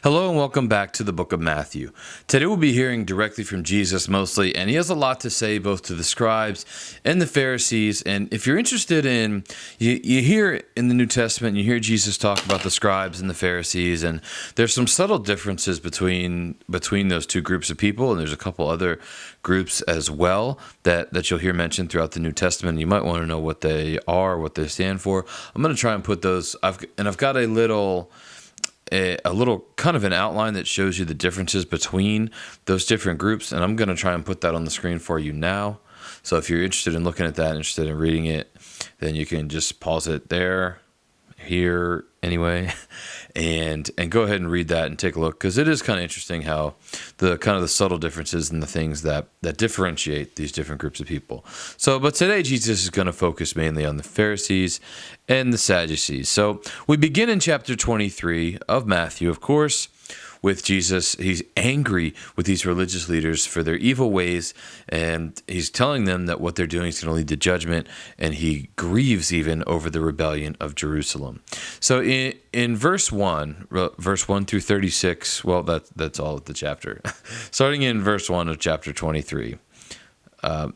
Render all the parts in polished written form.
Hello and welcome back to the book of Matthew. Today we'll be hearing directly from Jesus mostly, and he has a lot to say both to the scribes and the Pharisees. And if you're interested in, you hear in the New Testament, you hear Jesus talk about the scribes and the Pharisees, and there's some subtle differences between those two groups of people, and there's a couple other groups as well that you'll hear mentioned throughout the New Testament. You might want to know what they are, what they stand for. I'm going to try and put those, I've got a little kind of an outline that shows you the differences between those different groups, and I'm going to try and put that on the screen for you now. So if you're interested in looking at that, interested in reading it, then you can just pause it there, here anyway, and go ahead and read that and take a look, because it is kind of interesting how the subtle differences and the things that differentiate these different groups of people. But today Jesus is going to focus mainly on the Pharisees and the Sadducees. So we begin in chapter 23 of Matthew, of course, with Jesus. He's angry with these religious leaders for their evil ways, and he's telling them that what they're doing is going to lead to judgment, and he grieves even over the rebellion of Jerusalem. So in verse 1 through 36, well, that's all of the chapter. Starting in verse 1 of chapter 23,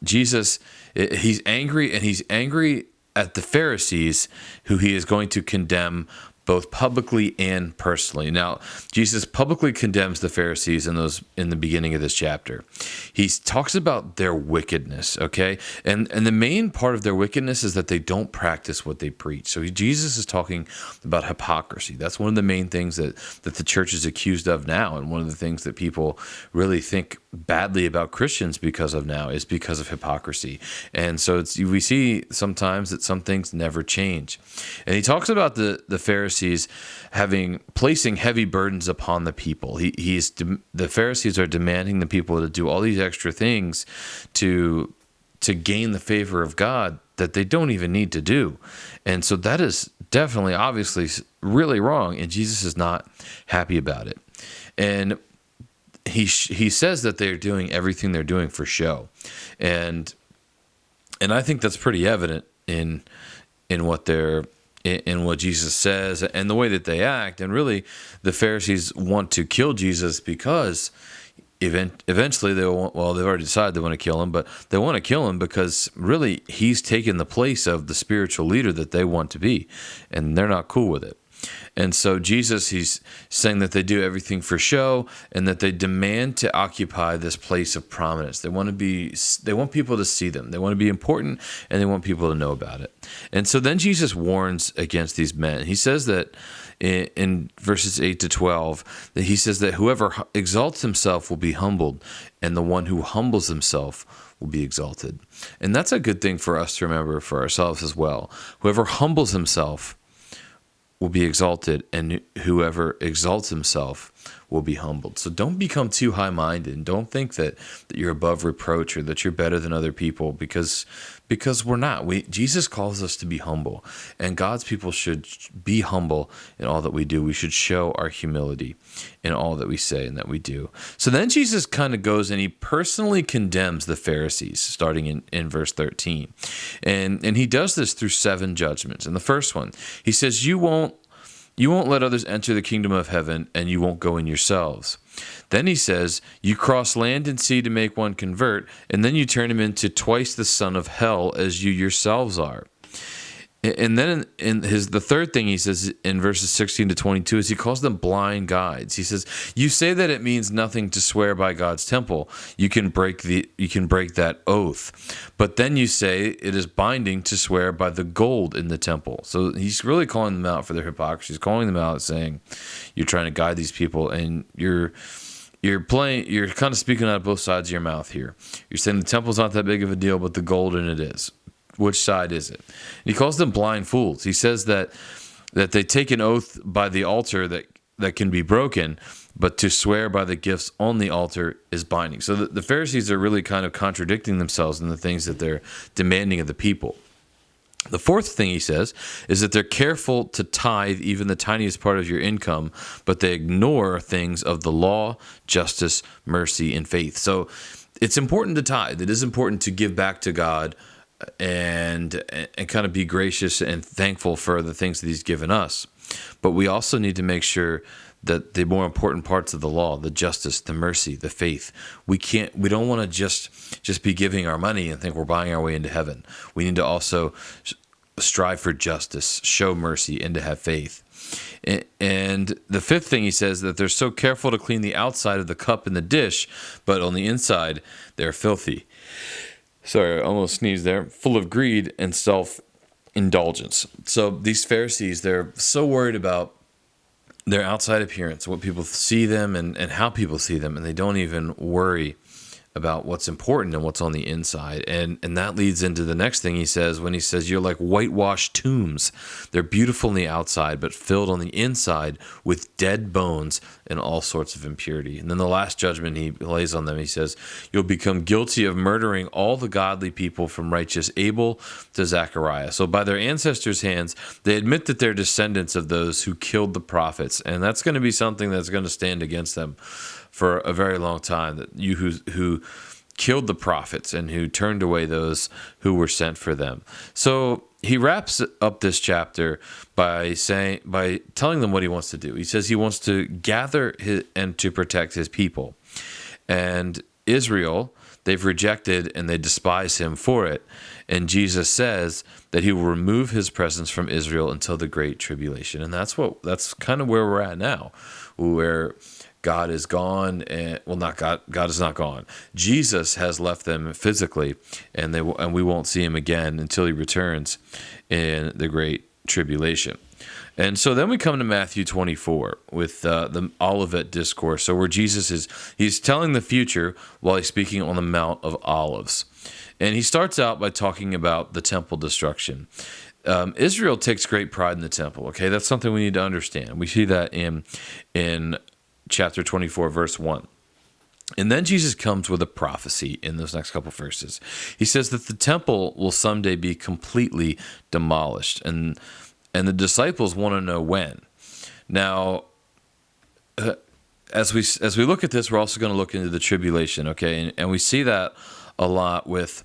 Jesus, he's angry, and he's angry at the Pharisees, who he is going to condemn both publicly and personally. Now, Jesus publicly condemns the Pharisees in the beginning of this chapter. He talks about their wickedness, okay? And the main part of their wickedness is that they don't practice what they preach. So Jesus is talking about hypocrisy. That's one of the main things that the church is accused of now, and one of the things that people really think badly about Christians because of now is because of hypocrisy. And so we see sometimes that some things never change. And he talks about the Pharisees placing heavy burdens upon the people. The Pharisees are demanding the people to do all these extra things to gain the favor of God that they don't even need to do. And so that is definitely, obviously, really wrong, and Jesus is not happy about it. And he says that they're doing everything they're doing for show. And I think that's pretty evident in what Jesus says and the way that they act. And really, the Pharisees want to kill Jesus because eventually they've already decided they want to kill him, but they want to kill him because really he's taken the place of the spiritual leader that they want to be, and they're not cool with it. And so Jesus, he's saying that they do everything for show, and that they demand to occupy this place of prominence. They want people to see them. They want to be important, and they want people to know about it. And so then Jesus warns against these men. He says that in verses 8 to 12, that he says that whoever exalts himself will be humbled, and the one who humbles himself will be exalted. And that's a good thing for us to remember for ourselves as well. Whoever humbles himself will be exalted, and whoever exalts himself will be humbled. So don't become too high-minded, and don't think that you're above reproach or that you're better than other people, because we're not. Jesus calls us to be humble, and God's people should be humble in all that we do. We should show our humility in all that we say and that we do. So then Jesus kind of goes and he personally condemns the Pharisees, starting in verse 13. And he does this through 7 judgments. And the first one, he says, You won't let others enter the kingdom of heaven, and you won't go in yourselves. Then he says, you cross land and sea to make one convert, and then you turn him into twice the son of hell as you yourselves are. And then the third thing he says in verses 16 to 22 is he calls them blind guides. He says, you say that it means nothing to swear by God's temple. You can break that oath. But then you say it is binding to swear by the gold in the temple. So he's really calling them out for their hypocrisy. He's calling them out, saying you're trying to guide these people, and you're kind of speaking out of both sides of your mouth here. You're saying the temple's not that big of a deal, but the gold in it is. Which side is it? And he calls them blind fools. He says that they take an oath by the altar that can be broken, but to swear by the gifts on the altar is binding. So the Pharisees are really kind of contradicting themselves in the things that they're demanding of the people. The fourth thing he says is that they're careful to tithe even the tiniest part of your income, but they ignore things of the law, justice, mercy, and faith. So it's important to tithe. It is important to give back to God and kind of be gracious and thankful for the things that he's given us. But we also need to make sure the more important parts of the law, the justice, the mercy, the faith. We don't want to just be giving our money and think we're buying our way into heaven. We need to also strive for justice, show mercy, and to have faith. And the fifth thing he says, that they're so careful to clean the outside of the cup and the dish, but on the inside they're filthy. Sorry, I almost sneezed there. Full of greed and self-indulgence. So these Pharisees, they're so worried about their outside appearance, what people see them and how people see them, and they don't even worry about what's important and what's on the inside. And that leads into the next thing he says, when he says, you're like whitewashed tombs. They're beautiful on the outside, but filled on the inside with dead bones and all sorts of impurity. And then the last judgment he lays on them, he says, you'll become guilty of murdering all the godly people from righteous Abel to Zechariah. So by their ancestors' hands, they admit that they're descendants of those who killed the prophets. And that's going to be something that's going to stand against them for a very long time, that you who killed the prophets and who turned away those who were sent for them. So he wraps up this chapter by telling them what he wants to do. He says he wants to gather and to protect his people. And Israel, they've rejected and they despise him for it. And Jesus says that he will remove his presence from Israel until the great tribulation. And that's kind of where we're at now, where God is gone, and not God. God is not gone. Jesus has left them physically, and we won't see him again until he returns in the Great Tribulation. And so then we come to Matthew 24 with the Olivet Discourse. So where Jesus he's telling the future while he's speaking on the Mount of Olives, and he starts out by talking about the temple destruction. Israel takes great pride in the temple. Okay, that's something we need to understand. We see that in chapter 24, verse 1. And then Jesus comes with a prophecy in those next couple verses. He says that the temple will someday be completely demolished, and the disciples want to know when. Now, as we look at this, we're also going to look into the tribulation, okay? And we see that a lot with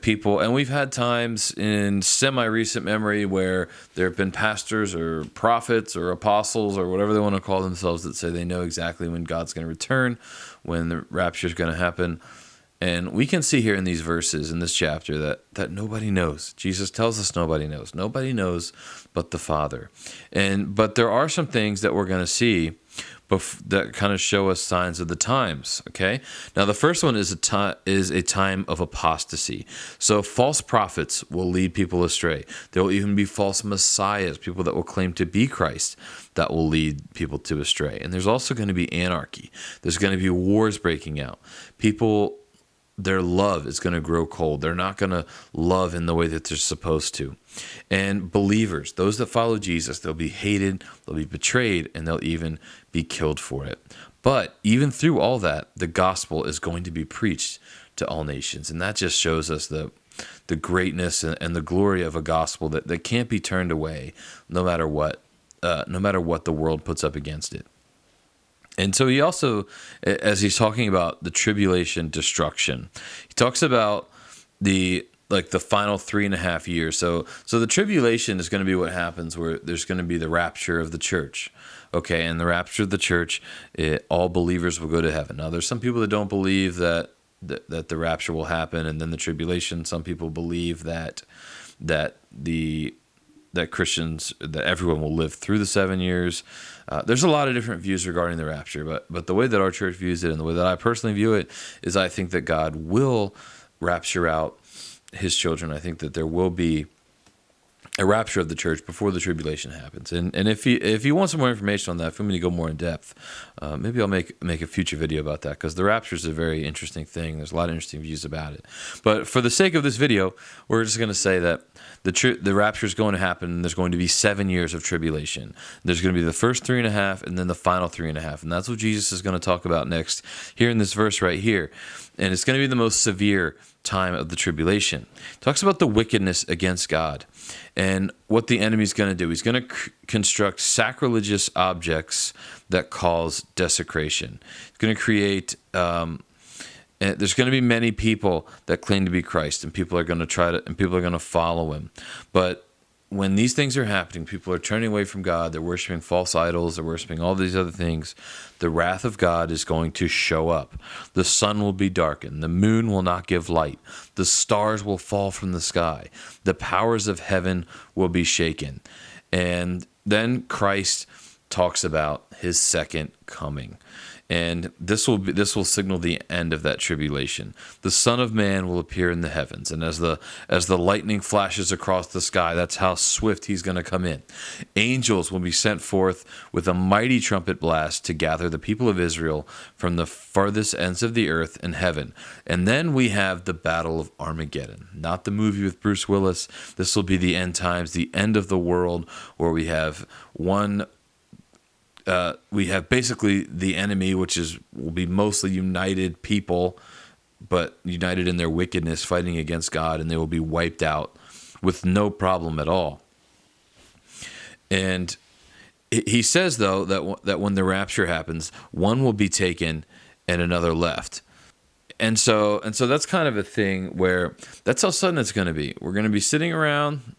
people, and we've had times in semi-recent memory where there have been pastors or prophets or apostles or whatever they want to call themselves that say they know exactly when God's going to return, when the rapture is going to happen. And we can see here in these verses in this chapter that nobody knows. Jesus tells us nobody knows. Nobody knows but the Father. But there are some things that we're going to see that kind of show us signs of the times. Okay. Now the first one is a time of apostasy. So false prophets will lead people astray. There will even be false messiahs, people that will claim to be Christ, that will lead people to astray. And there's also going to be anarchy. There's going to be wars breaking out. People, their love is going to grow cold. They're not going to love in the way that they're supposed to. And believers, those that follow Jesus, they'll be hated, they'll be betrayed, and they'll even be killed for it. But even through all that, the gospel is going to be preached to all nations. And that just shows us the greatness and the glory of a gospel that can't be turned away no matter what the world puts up against it. And so he also, as he's talking about the tribulation destruction, he talks about the final 3.5 years. So the tribulation is going to be what happens where there's going to be the rapture of the church. Okay, and the rapture of the church, all believers will go to heaven. Now, there's some people that don't believe that the rapture will happen, and then the tribulation. Some people believe that Christians, that everyone will live through the 7 years. There's a lot of different views regarding the rapture, but the way that our church views it and the way that I personally view it is I think that God will rapture out his children. I think that there will be a rapture of the church before the tribulation happens. And if you want some more information on that, if you want me to go more in depth, maybe I'll make a future video about that, because the rapture is a very interesting thing. There's a lot of interesting views about it. But for the sake of this video, we're just going to say that the rapture is going to happen, and there's going to be 7 years of tribulation. There's going to be the first 3.5 and then the final 3.5. And that's what Jesus is going to talk about next here in this verse right here. And it's going to be the most severe time of the tribulation. It talks about the wickedness against God and what the enemy's going to do. He's going to construct sacrilegious objects that cause desecration. He's going to create there's going to be many people that claim to be Christ, and people are going to follow him. But when these things are happening, people are turning away from God, they're worshiping false idols, they're worshiping all these other things, the wrath of God is going to show up. The sun will be darkened, the moon will not give light, the stars will fall from the sky, the powers of heaven will be shaken. And then Christ talks about his second coming. And this will signal the end of that tribulation. The Son of Man will appear in the heavens, and as the lightning flashes across the sky, that's how swift he's going to come in. Angels will be sent forth with a mighty trumpet blast to gather the people of Israel from the farthest ends of the earth and heaven. And then we have the Battle of Armageddon, not the movie with Bruce Willis. This will be the end times, the end of the world, where we have basically the enemy, which will be mostly united people, but united in their wickedness, fighting against God, and they will be wiped out with no problem at all. And he says, though, that when the rapture happens, one will be taken and another left. And so that's kind of a thing where that's how sudden it's going to be. We're going to be sitting around,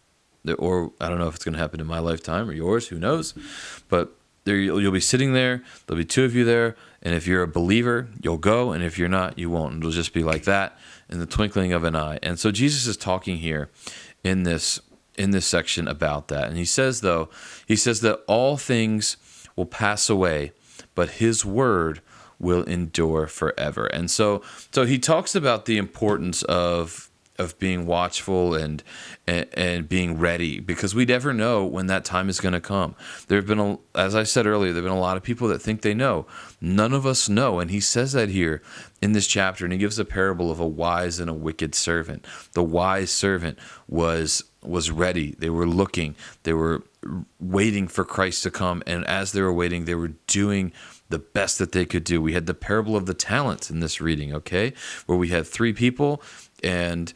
or I don't know if it's going to happen in my lifetime or yours, who knows, but you'll be sitting there, there'll be two of you there, and if you're a believer, you'll go, and if you're not, you won't. It'll just be like that in the twinkling of an eye. And so Jesus is talking here in this section about that. And he says that all things will pass away, but his word will endure forever. And so he talks about the importance of being watchful and being ready, because we never know when that time is going to come. There have been, as I said earlier, there have been a lot of people that think they know. None of us know, and he says that here in this chapter, and he gives a parable of a wise and a wicked servant. The wise servant was ready. They were looking. They were waiting for Christ to come, and as they were waiting, they were doing the best that they could do. We had the parable of the talents in this reading, okay, where we had 3 people, and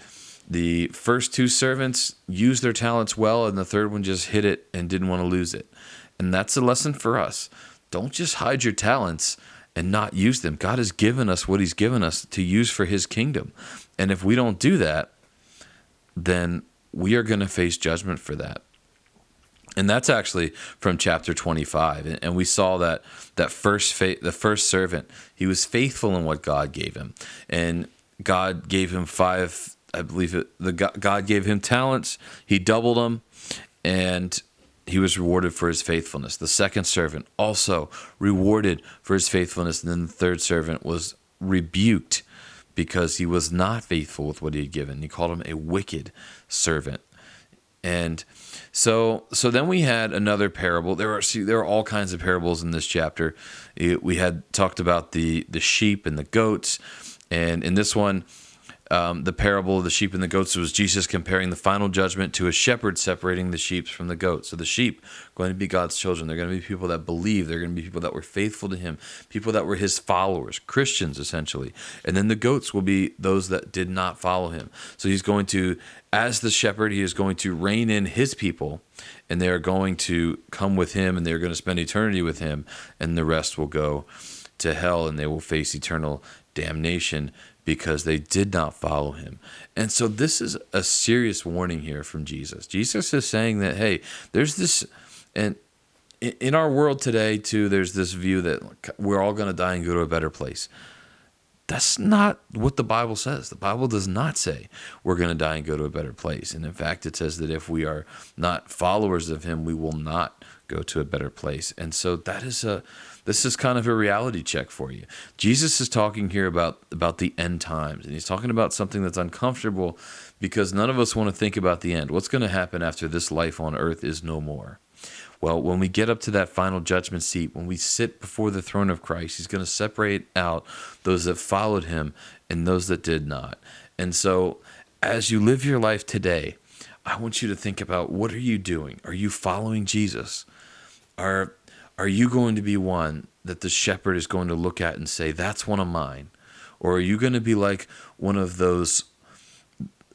the first 2 servants used their talents well, and the third one just hid it and didn't want to lose it. And that's a lesson for us. Don't just hide your talents and not use them. God has given us what he's given us to use for his kingdom. And if we don't do that, then we are going to face judgment for that. And that's actually from chapter 25. And we saw that the first servant, he was faithful in what God gave him. And God gave him 5, I believe God gave him talents. He doubled them, and he was rewarded for his faithfulness. The second servant also rewarded for his faithfulness. And then the third servant was rebuked because he was not faithful with what he had given. He called him a wicked servant. And so then we had another parable. There are all kinds of parables in this chapter. We had talked about the sheep and the goats. And in this one, the parable of the sheep and the goats was Jesus comparing the final judgment to a shepherd separating the sheep from the goats. So the sheep are going to be God's children. They're going to be people that believe. They're going to be people that were faithful to him, people that were his followers, Christians essentially. And then the goats will be those that did not follow him. So he's going to, as the shepherd, he is going to rein in his people, and they are going to come with him, and they're going to spend eternity with him, and the rest will go to hell, and they will face eternal damnation because they did not follow him. And so this is a serious warning here from Jesus. Jesus is saying that, hey, there's this, and in our world today too, there's this view that we're all going to die and go to a better place. That's not what the Bible says. The Bible does not say we're going to die and go to a better place. And in fact, it says that if we are not followers of him, we will not go to a better place. And so this is kind of a reality check for you. Jesus is talking here about the end times, and he's talking about something that's uncomfortable because none of us want to think about the end. What's going to happen after this life on earth is no more? Well, when we get up to that final judgment seat, when we sit before the throne of Christ, he's going to separate out those that followed him and those that did not. And so as you live your life today, I want you to think about, what are you doing? Are you following Jesus? Are you going to be one that the shepherd is going to look at and say, that's one of mine? Or are you going to be like one of those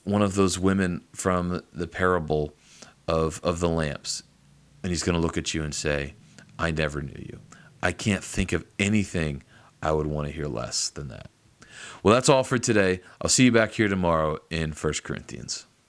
women from the parable of the lamps? And he's going to look at you and say, I never knew you. I can't think of anything I would want to hear less than that. Well, that's all for today. I'll see you back here tomorrow in 1 Corinthians.